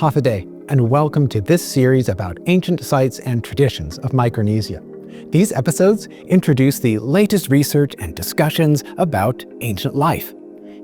Hafaday, and welcome to this series about ancient sites and traditions of Micronesia. These episodes introduce the latest research and discussions about ancient life,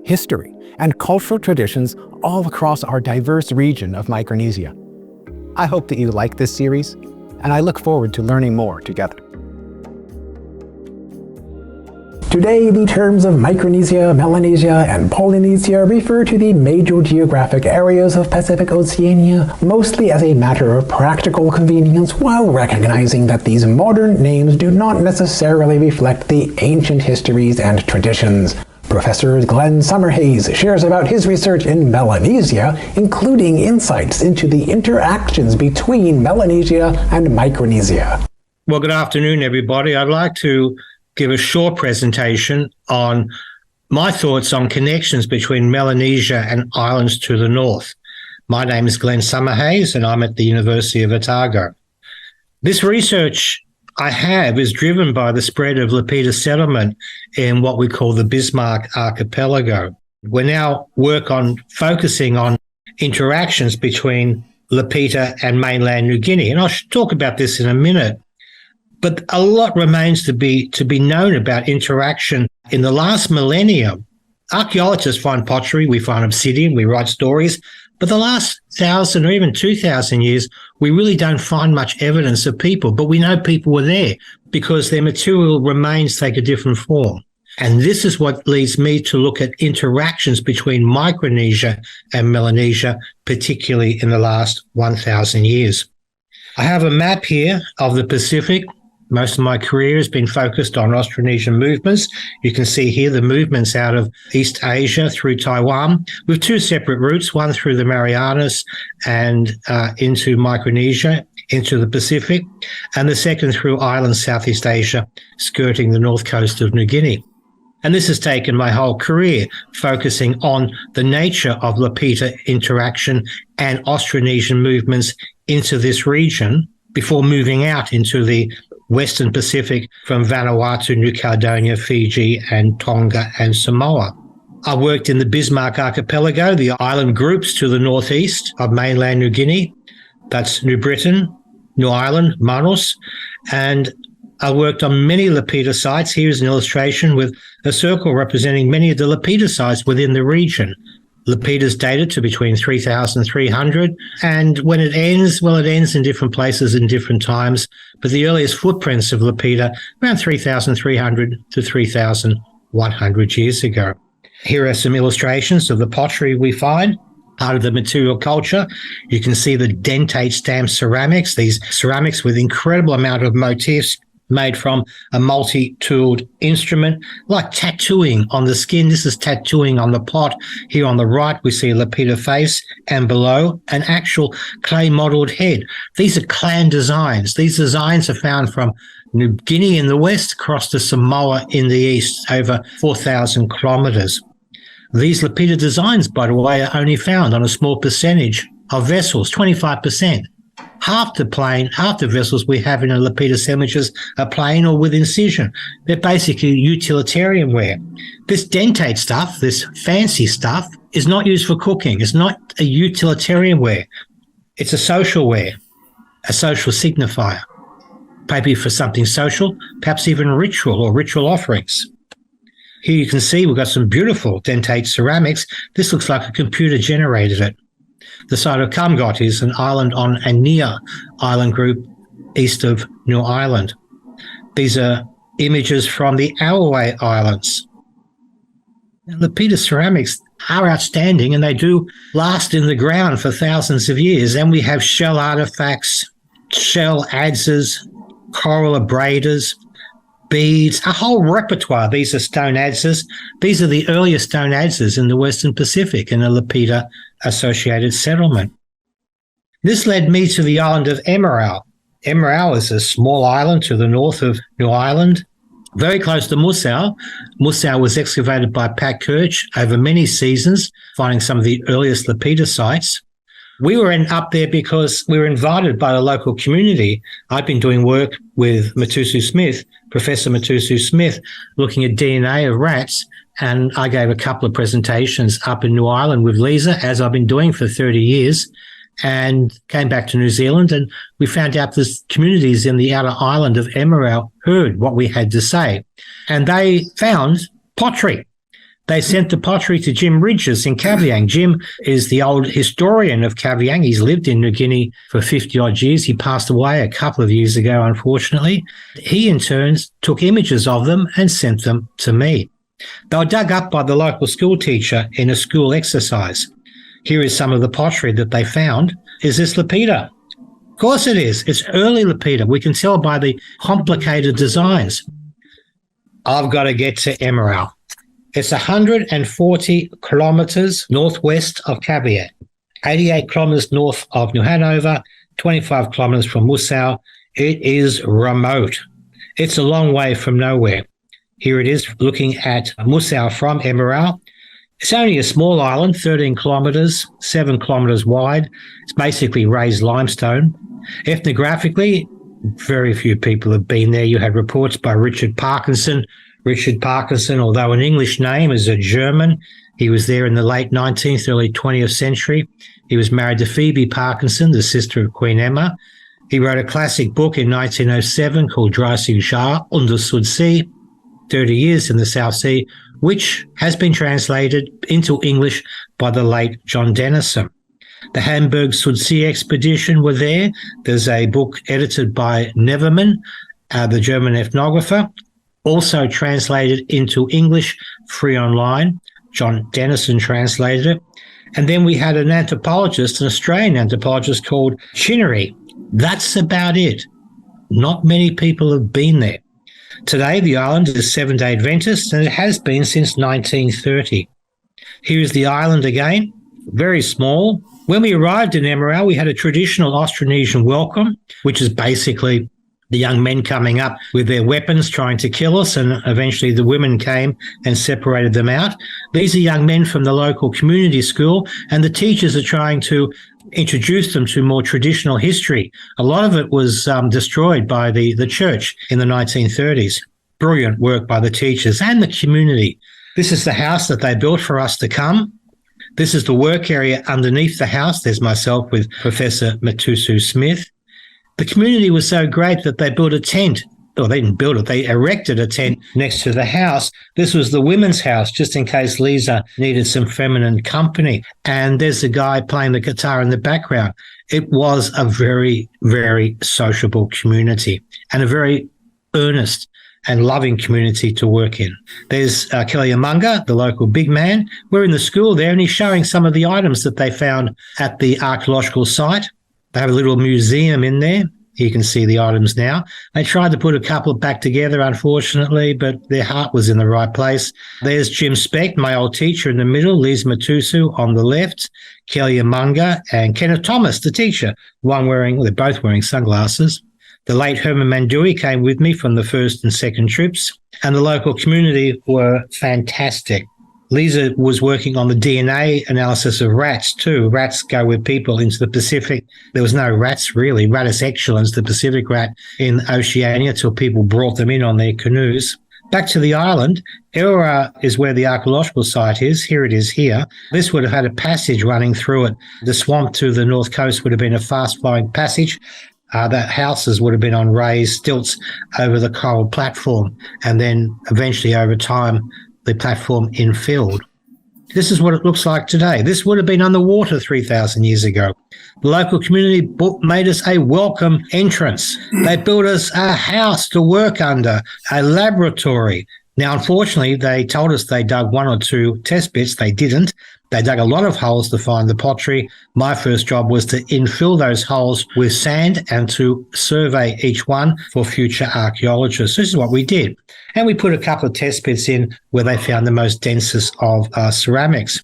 history, and cultural traditions all across our diverse region of Micronesia. I hope that you like this series, and I look forward to learning more together. Today, the terms of Micronesia, Melanesia, and Polynesia refer to the major geographic areas of Pacific Oceania, mostly as a matter of practical convenience, while recognizing that these modern names do not necessarily reflect the ancient histories and traditions. Professor Glenn Summerhayes shares about his research in Melanesia, including insights into the interactions between Melanesia and Micronesia. Well, good afternoon, everybody. I'd like to give a short presentation on my thoughts on connections between Melanesia and islands to the north. My name is Glenn Summerhayes, and I'm at the University of Otago. This research I have is driven by the spread of Lapita settlement in what we call the Bismarck Archipelago. We now work on focusing on interactions between Lapita and mainland New Guinea, and I'll talk about this in a minute. But a lot remains to be known about interaction in the last millennium. Archaeologists find pottery, we find obsidian, we write stories, but the last 1,000 or even 2,000 years, we really don't find much evidence of people, but we know people were there because their material remains take a different form. And this is what leads me to look at interactions between Micronesia and Melanesia, particularly in the last 1,000 years. I have a map here of the Pacific. Most of my career has been focused on Austronesian movements. You can see here the movements out of East Asia through Taiwan with two separate routes, one through the Marianas and into Micronesia, into the Pacific, and the second through islands Southeast Asia, skirting the north coast of New Guinea. And this has taken my whole career, focusing on the nature of Lapita interaction and Austronesian movements into this region before moving out into the Western Pacific from Vanuatu, New Caledonia, Fiji, and Tonga and Samoa. I worked in the Bismarck Archipelago, the island groups to the northeast of mainland New Guinea. That's New Britain, New Ireland, Manus, and I worked on many Lapita sites. Here's an illustration with a circle representing many of the Lapita sites within the region. Lapita's dated to between 3,300, and when it ends, well, it ends in different places in different times, but the earliest footprints of Lapita around 3,300 to 3,100 years ago. Here are some illustrations of the pottery we find, part of the material culture. You can see the dentate stamped ceramics, these ceramics with incredible amount of motifs made from a multi-tooled instrument, like tattooing on the skin. This is tattooing on the pot. Here on the right, we see a Lapita face, and below, an actual clay-modelled head. These are clan designs. These designs are found from New Guinea in the west across to Samoa in the east, over 4,000 kilometres. These Lapita designs, by the way, are only found on a small percentage of vessels, 25%. Half the vessels we have in a Lapita sandwiches are plain or with incision. They're basically utilitarian ware. This dentate stuff, this fancy stuff, is not used for cooking. It's not a utilitarian ware. It's a social ware, a social signifier, maybe for something social, perhaps even ritual or ritual offerings. Here you can see we've got some beautiful dentate ceramics. This looks like a computer generated it. The site of Kamgot is an island on a near island group east of New Ireland. These are images from the Auaway Islands. Now, Lapita ceramics are outstanding, and they do last in the ground for thousands of years. And we have shell artifacts, shell adzes, coral abraders, beads, a whole repertoire. These are stone adzes. These are the earliest stone adzes in the Western Pacific in a Lapita associated settlement. This led me to the island of Emirau. Emirau is a small island to the north of New Ireland, very close to Musau. Musau was excavated by Pat Kirch over many seasons, finding some of the earliest Lapita sites. We were up there because we were invited by the local community. I'd been doing work with Matusu Smith, Professor Matusu Smith, looking at DNA of rats, and I gave a couple of presentations up in New Ireland with Lisa, as I've been doing for 30 years. and came back to New Zealand, and we found out the communities in the outer island of Emirau heard what we had to say, and they found pottery. They sent the pottery to Jim Ridges in Kavieng. Jim is the old historian of Kavieng. He's lived in New Guinea for 50-odd years. He passed away a couple of years ago, unfortunately. He, in turn, took images of them and sent them to me. They were dug up by the local school teacher in a school exercise. Here is some of the pottery that they found. Is this Lapita? Of course it is. It's early Lapita. We can tell by the complicated designs. I've got to get to Emirau. It's 140 kilometres northwest of Kavieng, 88 kilometres north of New Hanover, 25 kilometres from Musau. It is remote. It's a long way from nowhere. Here it is looking at Musau from Emirau. It's only a small island, 13 kilometres, 7 kilometres wide. It's basically raised limestone. Ethnographically, very few people have been there. You had reports by Richard Parkinson, although an English name, is a German. He was there in the late 19th, early 20th century. He was married to Phoebe Parkinson, the sister of Queen Emma. He wrote a classic book in 1907 called 30 jaar onder Zuidzee, 30 years in the South Sea, which has been translated into English by the late John Denison. The Hamburg Zuidzee expedition were there. There's a book edited by Neverman, the German ethnographer, also translated into English, free online. John Denison translated it. And then we had an anthropologist, an Australian anthropologist called Chinnery. That's about it. Not many people have been there. Today, the island is Seventh-day Adventist, and it has been since 1930. Here's the island again, very small. When we arrived in Emirau, we had a traditional Austronesian welcome, which is basically the young men coming up with their weapons trying to kill us, and eventually the women came and separated them out. These are young men from the local community school, and the teachers are trying to introduce them to more traditional history. A lot of it was destroyed by the church in the 1930s. Brilliant work by the teachers and the community. This is the house that they built for us to come. This is the work area underneath the house. There's myself with Professor Matusu Smith. The community was so great that they built a tent. Well, they didn't build it. They erected a tent next to the house. This was the women's house, just in case Lisa needed some feminine company. And there's a guy playing the guitar in the background. It was a very, very sociable community and a very earnest and loving community to work in. There's Kelly Amunga, the local big man. We're in the school there, and he's showing some of the items that they found at the archaeological site. They have a little museum in there. You can see the items now. They tried to put a couple back together, unfortunately, but their heart was in the right place. There's Jim Speck, my old teacher, in the middle, Liz Matusu on the left, Kelly Amunga, and Kenneth Thomas, the teacher, they're both wearing sunglasses. The late Herman Mandui came with me from the first and second trips, and the local community were fantastic. Lisa was working on the DNA analysis of rats too. Rats go with people into the Pacific. There was no rats really. Rattus excellens, the Pacific rat in Oceania, till people brought them in on their canoes. Back to the island, Eura is where the archaeological site is. Here it is here. This would have had a passage running through it. The swamp to the north coast would have been a fast-flowing passage. The houses would have been on raised stilts over the coral platform, and then eventually over time, the platform infilled. This is what it looks like today. This would have been underwater 3,000 years ago. The local community made us a welcome entrance. They built us a house to work under, a laboratory. Now, unfortunately, they told us they dug one or two test pits. They didn't. They dug a lot of holes to find the pottery. My first job was to infill those holes with sand and to survey each one for future archaeologists. This is what we did. And we put a couple of test pits in where they found the most densest of ceramics.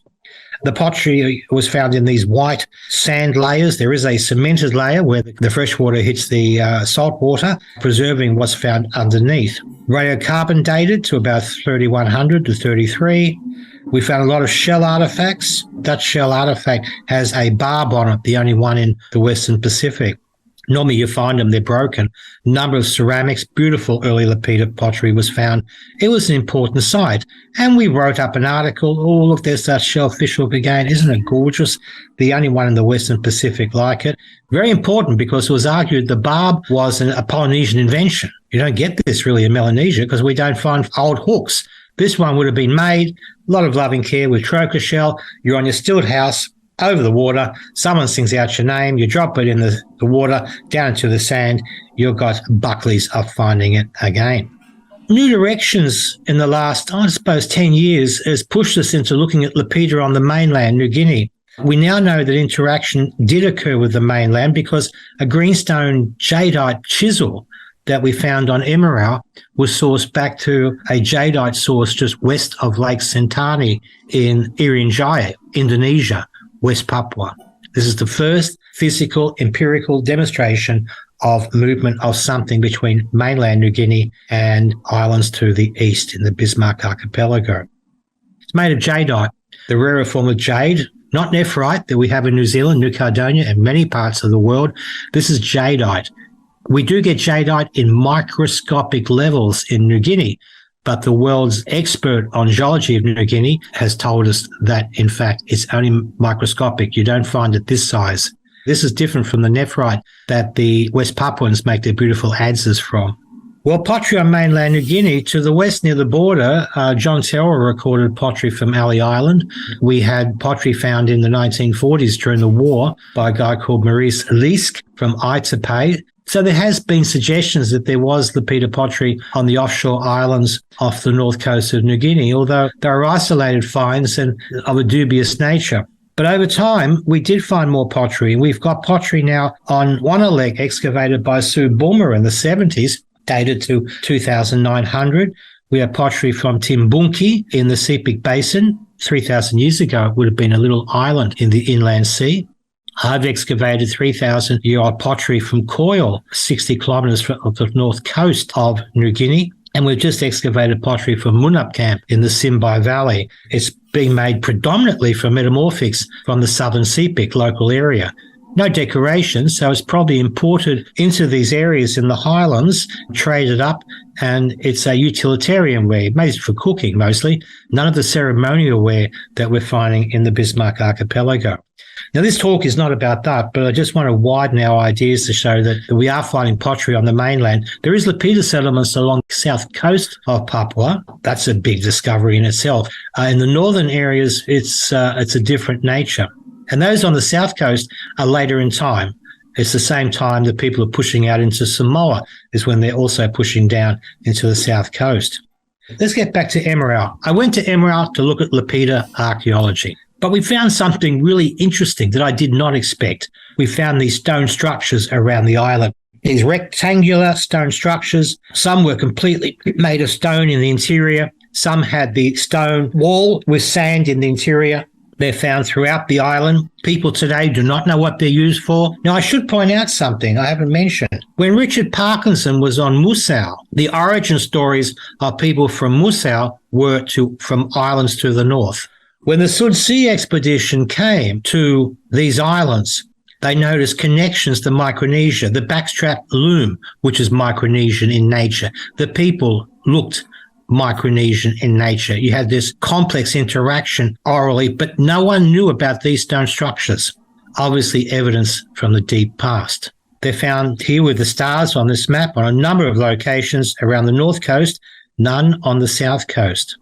The pottery was found in these white sand layers. There is a cemented layer where the fresh water hits the salt water, preserving what's found underneath. Radiocarbon dated to about 3100 to 33. We found a lot of shell artifacts. That shell artifact has a barb on it, the only one in the Western Pacific. Normally you find them, they're broken. Number of ceramics, beautiful early Lapita pottery was found. It was an important site. And we wrote up an article, oh, look, there's that shellfish hook again. Isn't it gorgeous? The only one in the Western Pacific like it. Very important because it was argued the barb was a Polynesian invention. You don't get this really in Melanesia because we don't find old hooks. This one would have been made, a lot of loving care with trochus shell. You're on your stilt house, over the water, someone sings out your name, you drop it in the water, down into the sand, you've got Buckley's of finding it again. New directions in the last, I suppose, 10 years has pushed us into looking at Lapita on the mainland, New Guinea. We now know that interaction did occur with the mainland because a greenstone jadeite chisel that we found on Emirau was sourced back to a jadeite source just west of Lake Sentani in Irian Jaya, Indonesia, West Papua. This is the first physical, empirical demonstration of movement of something between mainland New Guinea and islands to the east in the Bismarck Archipelago. It's made of jadeite, the rarer form of jade, not nephrite that we have in New Zealand, New Caledonia, and many parts of the world. This is jadeite. We do get jadeite in microscopic levels in New Guinea, but the world's expert on geology of New Guinea has told us that, in fact, it's only microscopic. You don't find it this size. This is different from the nephrite that the West Papuans make their beautiful adzes from. Well, pottery on mainland New Guinea, to the west near the border, John Terrell recorded pottery from Ali Island. We had pottery found in the 1940s during the war by a guy called Maurice Lisk from Yapese. So there has been suggestions that there was Lapita pottery on the offshore islands off the north coast of New Guinea, although there are isolated finds and of a dubious nature. But over time, we did find more pottery. We've got pottery now on Wanalek excavated by Sue Bulmer in the 70s, dated to 2900. We have pottery from Timbunki in the Sepik Basin. 3,000 years ago, it would have been a little island in the inland sea. I've excavated 3,000-year-old pottery from Koil, 60 kilometres from the north coast of New Guinea. And we've just excavated pottery from Munup Camp in the Simbai Valley. It's being made predominantly from metamorphics from the southern Sepik local area. No decoration, so it's probably imported into these areas in the highlands, traded up, and it's a utilitarian wear, made for cooking mostly, none of the ceremonial wear that we're finding in the Bismarck Archipelago. Now, this talk is not about that, but I just want to widen our ideas to show that we are finding pottery on the mainland. There is Lapita settlements along the south coast of Papua. That's a big discovery in itself. In the northern areas, it's a different nature. And those on the south coast are later in time. It's the same time that people are pushing out into Samoa is when they're also pushing down into the south coast. Let's get back to Emirau. I went to Emirau to look at Lapita archaeology. But we found something really interesting that I did not expect. We found these stone structures around the island. These rectangular stone structures, some were completely made of stone in the interior. Some had the stone wall with sand in the interior. They're found throughout the island. People today do not know what they're used for. Now, I should point out something I haven't mentioned. When Richard Parkinson was on Musau, the origin stories of people from Musau were from islands to the north. When the Sud Sea expedition came to these islands, they noticed connections to Micronesia, the backstrap loom, which is Micronesian in nature. The people looked Micronesian in nature. You had this complex interaction orally, but no one knew about these stone structures. Obviously evidence from the deep past. They're found here with the stars on this map on a number of locations around the north coast, none on the south coast.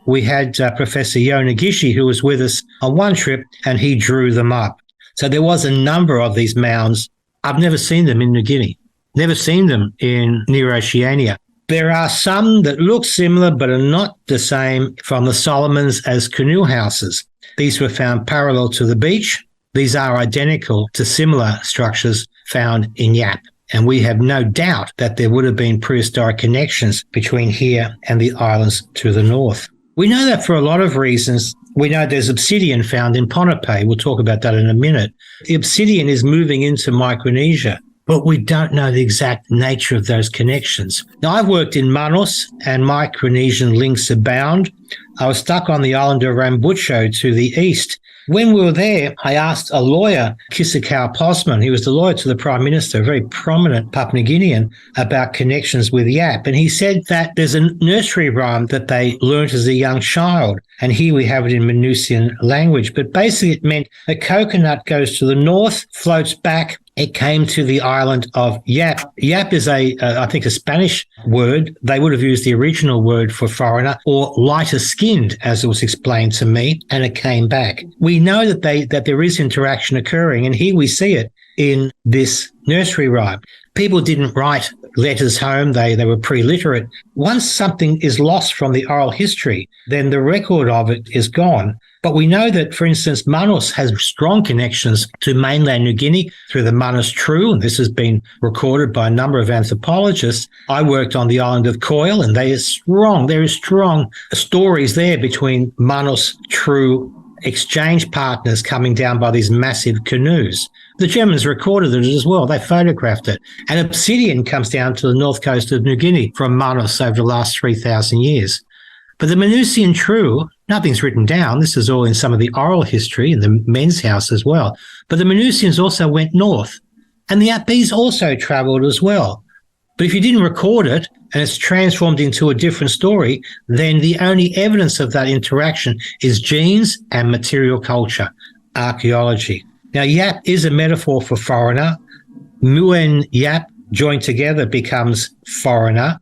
We had Professor Yo Nagishi, who was with us on one trip, and he drew them up. So there was a number of these mounds. I've never seen them in New Guinea, never seen them in near Oceania. There are some that look similar but are not the same from the Solomons as canoe houses. These were found parallel to the beach. These are identical to similar structures found in Yap. And we have no doubt that there would have been prehistoric connections between here and the islands to the north. We know that for a lot of reasons. We know there's obsidian found in Pohnpei. We'll talk about that in a minute. The obsidian is moving into Micronesia, but we don't know the exact nature of those connections. Now, I've worked in Manus, and Micronesian links abound. I was stuck on the island of Rambucho to the east, When we were there, I asked a lawyer, Kisakau Posman, he was the lawyer to the Prime Minister, a very prominent Papua New Guinean, about connections with Yap. And he said that there's a nursery rhyme that they learnt as a young child. And here we have it in Manusian language. But basically it meant a coconut goes to the north, floats back. It came to the island of Yap. Yap is I think a Spanish word. They would have used the original word for foreigner, or lighter skinned, as it was explained to me, and it came back. We know that there is interaction occurring, and here we see it in this nursery rhyme. People didn't write letters home. They were pre-literate. Once something is lost from the oral history, then the record of it is gone. But we know that, for instance, Manus has strong connections to mainland New Guinea through the Manus True, and this has been recorded by a number of anthropologists. I worked on the island of Coil, and there is strong stories there between Manus True exchange partners coming down by these massive canoes. The Germans recorded it as well. They photographed it. And Obsidian comes down to the north coast of New Guinea from Manus over the last 3,000 years. But the Manusian True, nothing's written down. This is all in some of the oral history in the men's house as well. But the Manusians also went north. And the Yapese also travelled as well. But if you didn't record it and it's transformed into a different story, then the only evidence of that interaction is genes and material culture, archaeology. Now, Yap is a metaphor for foreigner. Mu and Yap joined together becomes foreigner.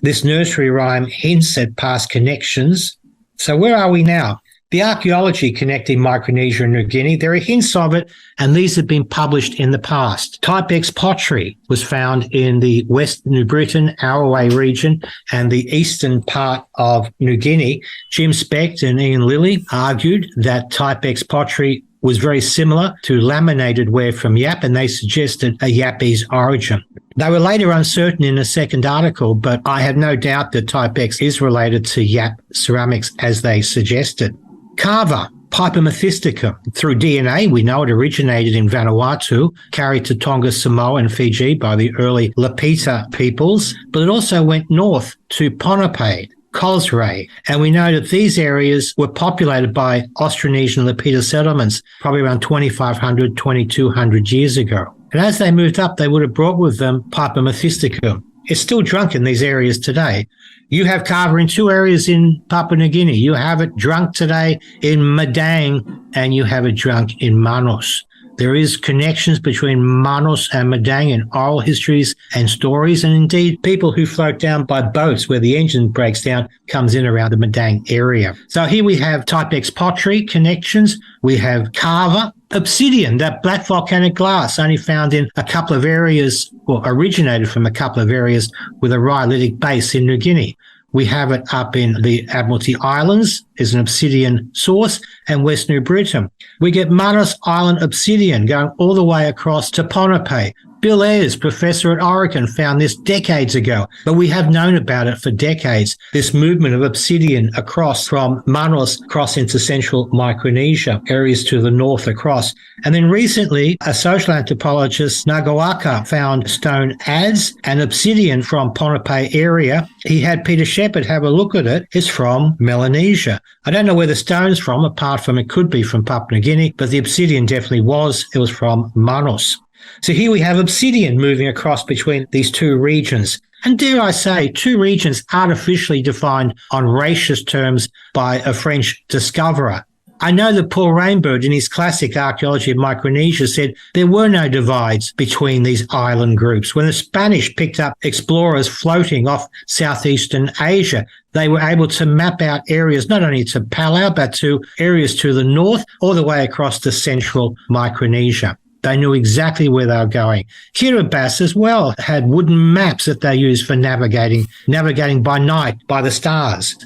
This nursery rhyme hints at past connections. So where are we now? The archaeology connecting Micronesia and New Guinea, there are hints of it, and these have been published in the past. Type X pottery was found in the West New Britain, Araway region, and the eastern part of New Guinea. Jim Specht and Ian Lilly argued that Type X pottery was very similar to laminated ware from Yap, and they suggested a Yapese origin. They were later uncertain in a second article, but I have no doubt that Type X is related to Yap ceramics as they suggested. Kava, Piper methysticum. Through DNA, we know it originated in Vanuatu, carried to Tonga, Samoa and Fiji by the early Lapita peoples, but it also went north to Pohnpei, Cosray, and we know that these areas were populated by Austronesian Lapita settlements probably around 2,500, 2,200 years ago. And as they moved up, they would have brought with them Piper methysticum. It's still drunk in these areas today. You have kava in two areas in Papua New Guinea. You have it drunk today in Madang, and you have it drunk in Manus. There is connections between Manus and Madang in oral histories and stories, and indeed people who float down by boats where the engine breaks down comes in around the Madang area. So here we have Type X pottery connections. We have kava, obsidian, that black volcanic glass only found in a couple of areas, or originated from a couple of areas with a rhyolitic base in New Guinea. We have it up in the Admiralty Islands is an obsidian source, and West New Britain. We get Manus Island obsidian going all the way across to Pohnpei. Bill Ayres, professor at Oregon, found this decades ago, but we have known about it for decades, this movement of obsidian across from Manus across into central Micronesia, areas to the north across. And then recently, a social anthropologist, Nagawaka, found stone adzes and obsidian from Pohnpei area. He had Peter Shepherd have a look at it. It's from Melanesia. I don't know where the stone's from, apart from it could be from Papua New Guinea, but the obsidian definitely was. It was from Manus. So here we have obsidian moving across between these two regions. And dare I say, two regions artificially defined on racist terms by a French discoverer. I know that Paul Rainbird, in his classic Archaeology of Micronesia, said there were no divides between these island groups. When the Spanish picked up explorers floating off southeastern Asia, they were able to map out areas not only to Palau, but to areas to the north, all the way across to central Micronesia. They knew exactly where they were going. Kiribati as well had wooden maps that they used for navigating by night, by the stars.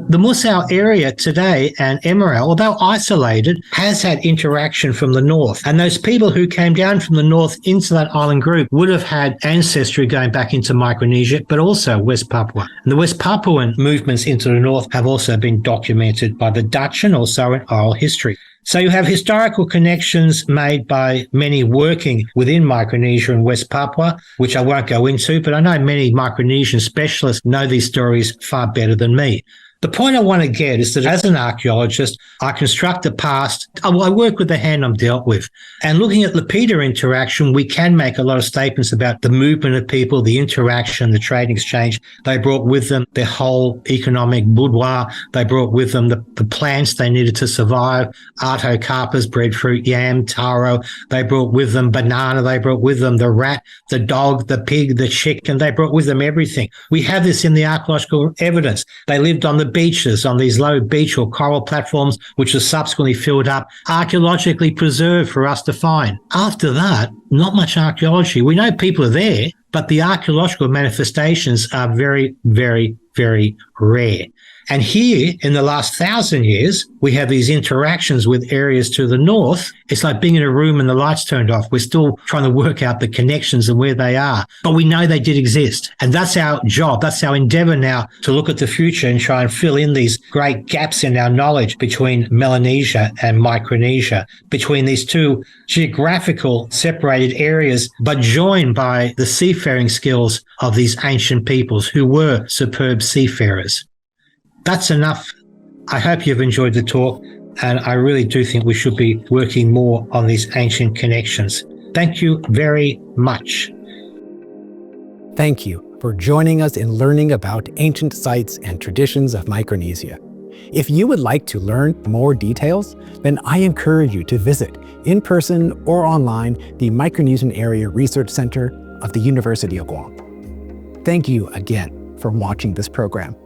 The Musau area today and Emirau, although isolated, has had interaction from the north. And those people who came down from the north into that island group would have had ancestry going back into Micronesia, but also West Papua. And the West Papuan movements into the north have also been documented by the Dutch and also in oral history. So you have historical connections made by many working within Micronesia and West Papua, which I won't go into, but I know many Micronesian specialists know these stories far better than me. The point I want to get is that as an archaeologist, I construct the past. I work with the hand I'm dealt with. And looking at Lapita interaction, we can make a lot of statements about the movement of people, the interaction, the trade exchange. They brought with them their whole economic boudoir. They brought with them the plants they needed to survive, arto carpers, breadfruit, yam, taro. They brought with them banana. They brought with them the rat, the dog, the pig, the chicken. They brought with them everything. We have this in the archaeological evidence. They lived on the beaches, on these low beach or coral platforms, which are subsequently filled up, archaeologically preserved for us to find. After that, not much archaeology. We know people are there, but the archaeological manifestations are very, very, very rare. And here, in the last 1,000 years, we have these interactions with areas to the north. It's like being in a room and the lights turned off. We're still trying to work out the connections and where they are. But we know they did exist. And that's our job. That's our endeavor now, to look at the future and try and fill in these great gaps in our knowledge between Melanesia and Micronesia, between these two geographical separated areas, but joined by the seafaring skills of these ancient peoples who were superb seafarers. That's enough. I hope you've enjoyed the talk, and I really do think we should be working more on these ancient connections. Thank you very much. Thank you for joining us in learning about ancient sites and traditions of Micronesia. If you would like to learn more details, then I encourage you to visit, in person or online, the Micronesian Area Research Center of the University of Guam. Thank you again for watching this program.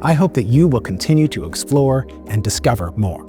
I hope that you will continue to explore and discover more.